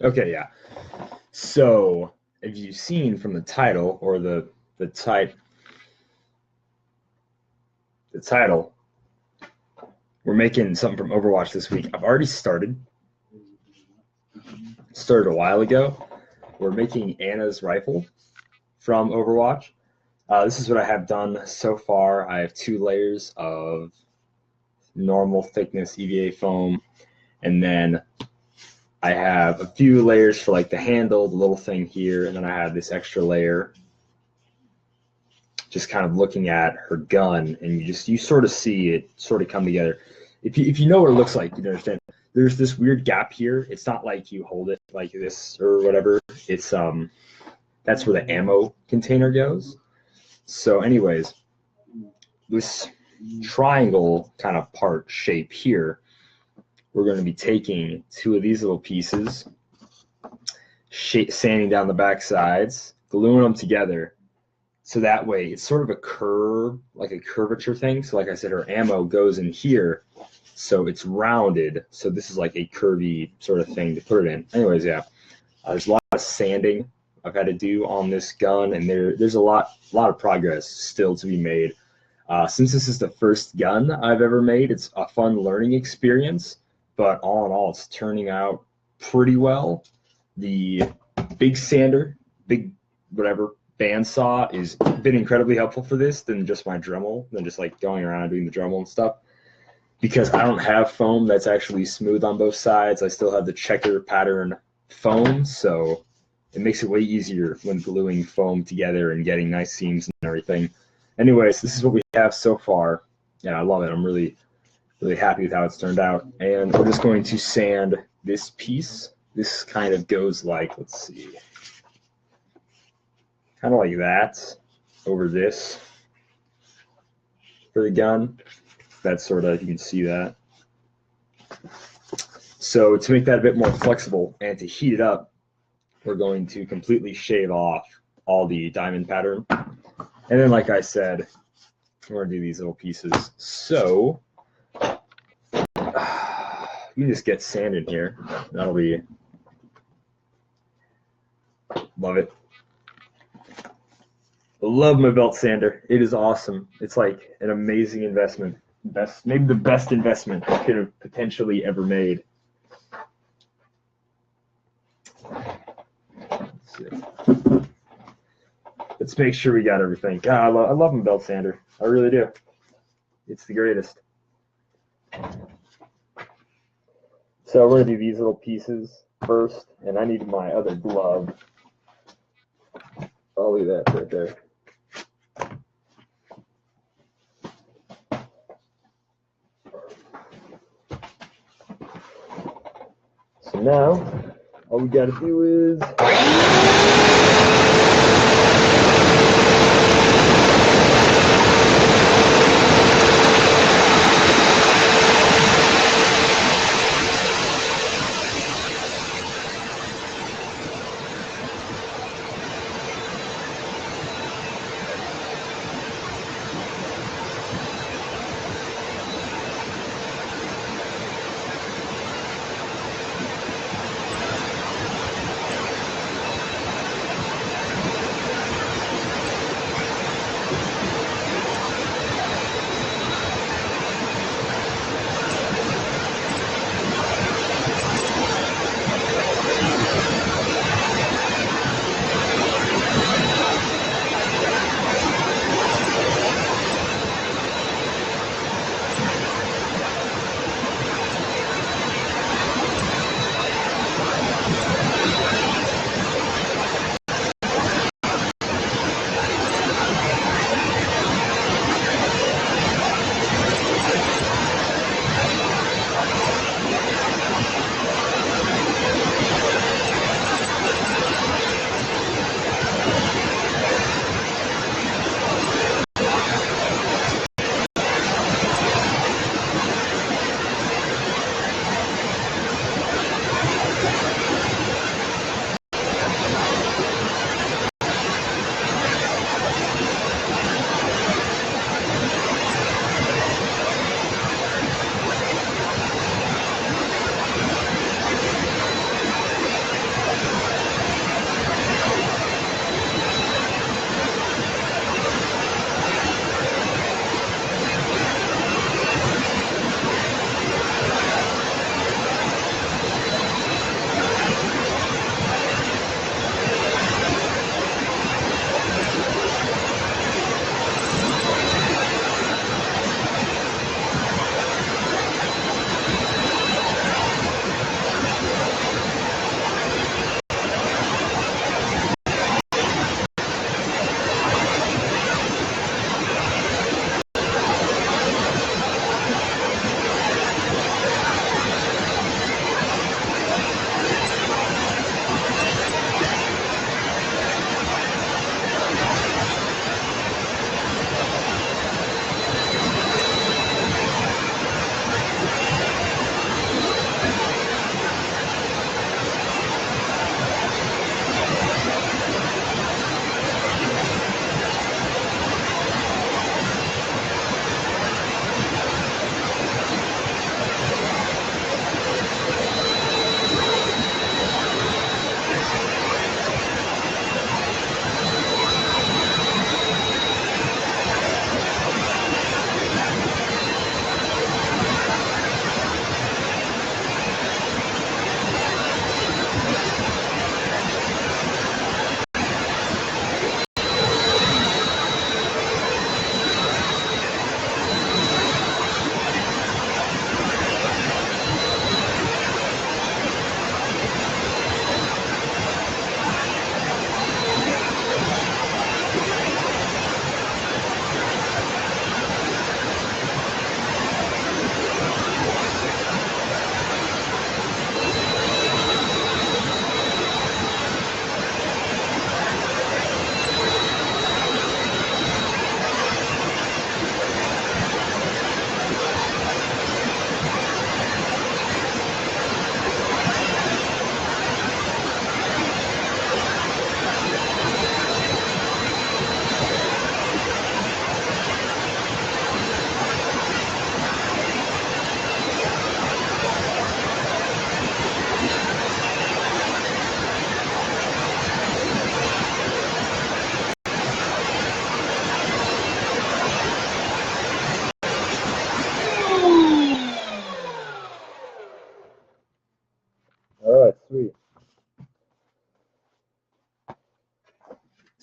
Okay, yeah. So, if you've seen from the title or the title, we're making something from Overwatch this week. I've already started a while ago. We're making Anna's rifle from Overwatch. This is what I have done so far. I have 2 layers of normal thickness EVA foam, and then I have a few layers for like the handle, the little thing here, and then I have this extra layer just kind of looking at her gun, and you sort of see it sort of come together. If you know what it looks like, you understand. There's this weird gap here. It's not like you hold it like this or whatever. It's that's where the ammo container goes. So anyways, this triangle kind of part shape here, we're going to be taking 2 of these little pieces, sanding down the back sides, gluing them together. So that way it's sort of a curve, like a curvature thing. So like I said, her ammo goes in here. So it's rounded. So this is like a curvy sort of thing to put it in. Anyways, yeah, there's a lot of sanding I've had to do on this gun, and there's a lot of progress still to be made. Since this is the first gun I've ever made, it's a fun learning experience, but all in all, it's turning out pretty well. The big sander, big whatever bandsaw has been incredibly helpful for this than just my Dremel, than just like going around doing the Dremel and stuff. Because I don't have foam that's actually smooth on both sides, I still have the checker pattern foam, so it makes it way easier when gluing foam together and getting nice seams and everything. Anyways, this is what we have so far, and I love it. I'm really happy with how it's turned out. And we're just going to sand this piece. This kind of goes like, let's see, kind of like that over this for the gun. That's sort of, you can see that. So to make that a bit more flexible and to heat it up, we're going to completely shave off all the diamond pattern. And then, like I said, we're going to do these little pieces. So you can just get sand in here. That'll be, love it. I love my belt sander. It is awesome. It's like an amazing investment. Maybe the best investment I could have potentially ever made. Let's see. Let's make sure we got everything. God, I love my belt sander. I really do. It's the greatest. So we're going to do these little pieces first, and I need my other glove. I'll leave that right there. So now, all we got to do is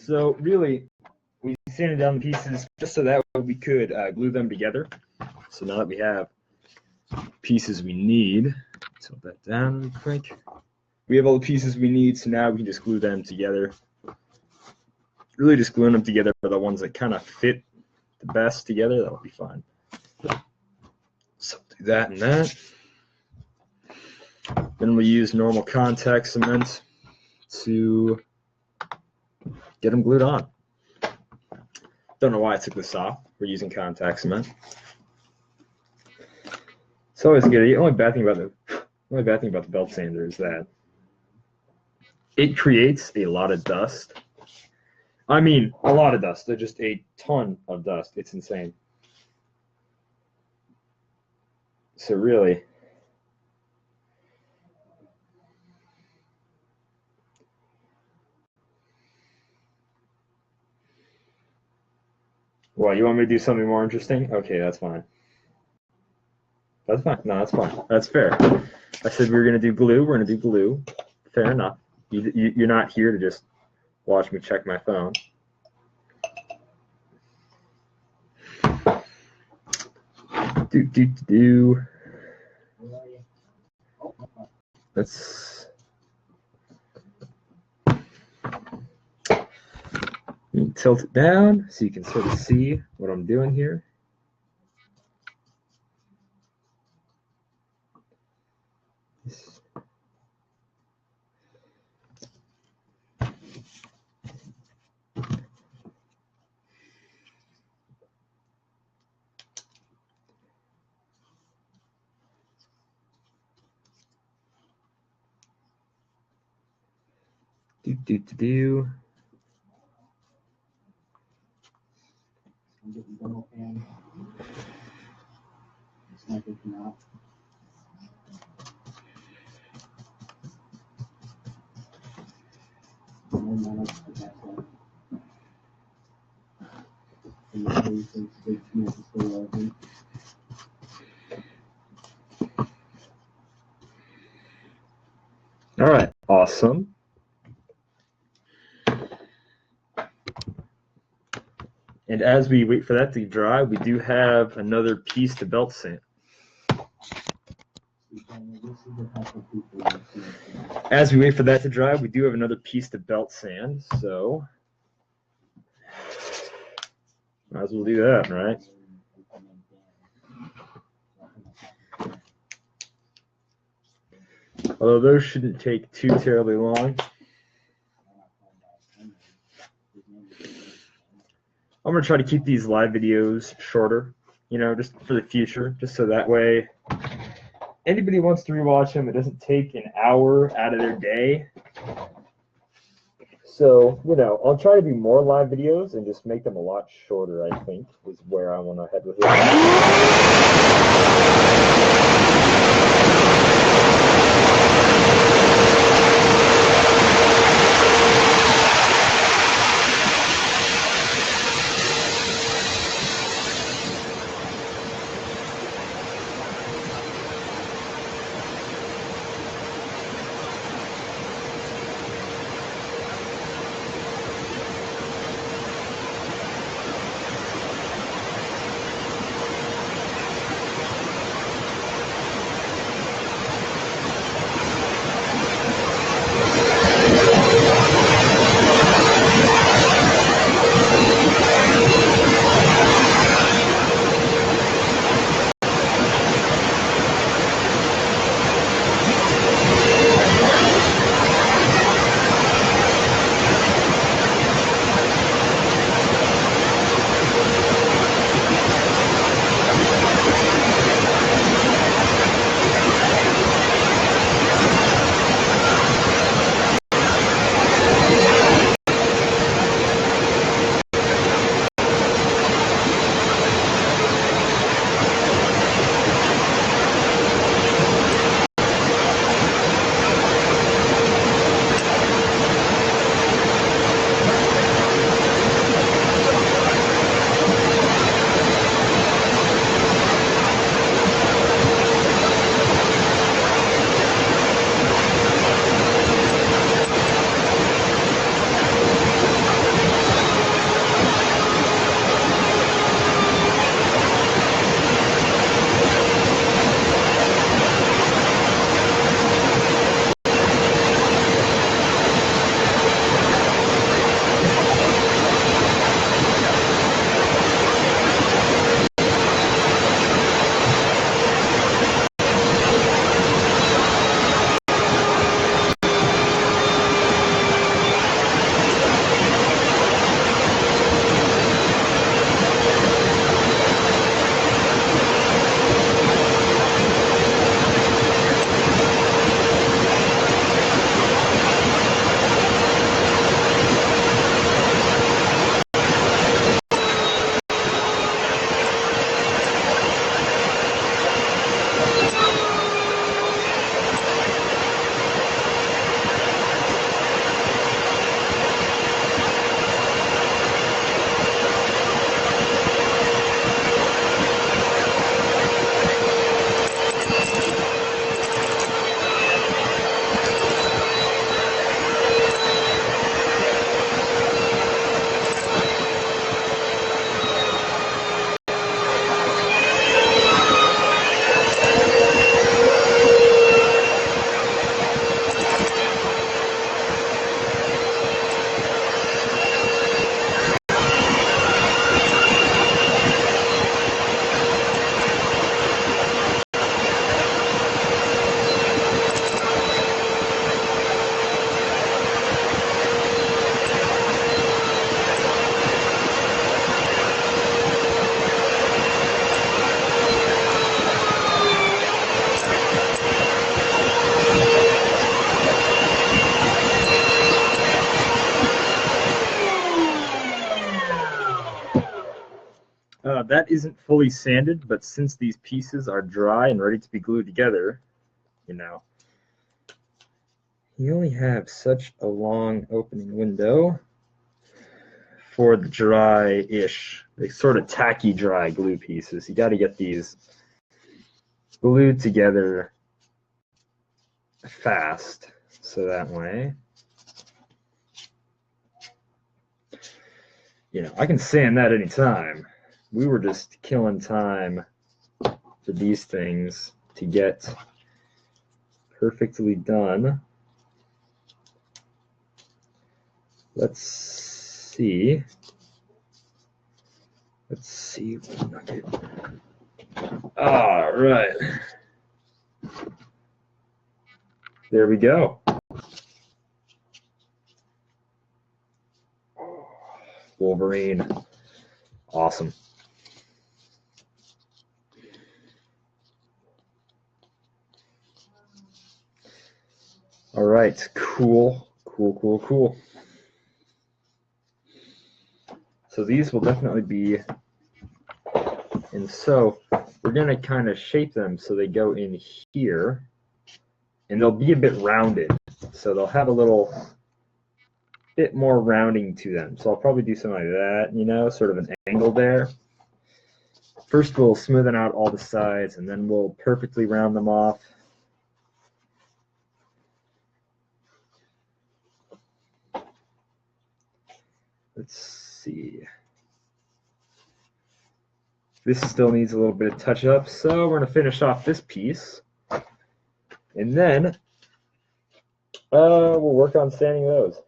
So really, we sanded down the pieces just so that we could glue them together. So now that we have pieces we need, tilt that down real quick. We have all the pieces we need, so now we can just glue them together. Really just gluing them together for the ones that kind of fit the best together. That'll be fine. So do that and that. Then we use normal contact cement to get them glued on. Don't know why I took this off. We're using contact cement. It's always good. The only bad thing about the belt sander is that it creates a lot of dust. I mean, a lot of dust. Just a ton of dust. It's insane. So really, well, you want me to do something more interesting? Okay, that's fine. That's fine. No, that's fine. That's fair. I said we were going to do glue. We're going to do glue. Fair enough. You're not here to just watch me check my phone. Let's tilt it down so you can sort of see what I'm doing here. All right, awesome. And as we wait for that to dry, we do have another piece to belt sand. As we wait for that to dry, we do have another piece to belt sand, so might as well do that, right? Although those shouldn't take too terribly long. I'm going to try to keep these live videos shorter, you know, just for the future, just so that way anybody wants to rewatch them, it doesn't take an hour out of their day. So, you know, I'll try to do more live videos and just make them a lot shorter, I think, is where I want to head with it. that isn't fully sanded, but since these pieces are dry and ready to be glued together, you know, you only have such a long opening window for the dry-ish, like sort of tacky dry glue pieces. You got to get these glued together fast, so that way, you know, I can sand that anytime. We were just killing time for these things to get perfectly done. Let's see. Okay. All right. There we go. Wolverine. Awesome. All right. Cool. So these will definitely be, and so we're going to kind of shape them so they go in here, and they'll be a bit rounded. So they'll have a little bit more rounding to them. So I'll probably do something like that, you know, sort of an angle there. First we'll smoothen out all the sides, and then we'll perfectly round them off. Let's see. This still needs a little bit of touch up, so we're going to finish off this piece. And then we'll work on sanding those.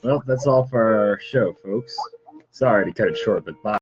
Well, that's all for our show, folks. Sorry to cut it short, but bye.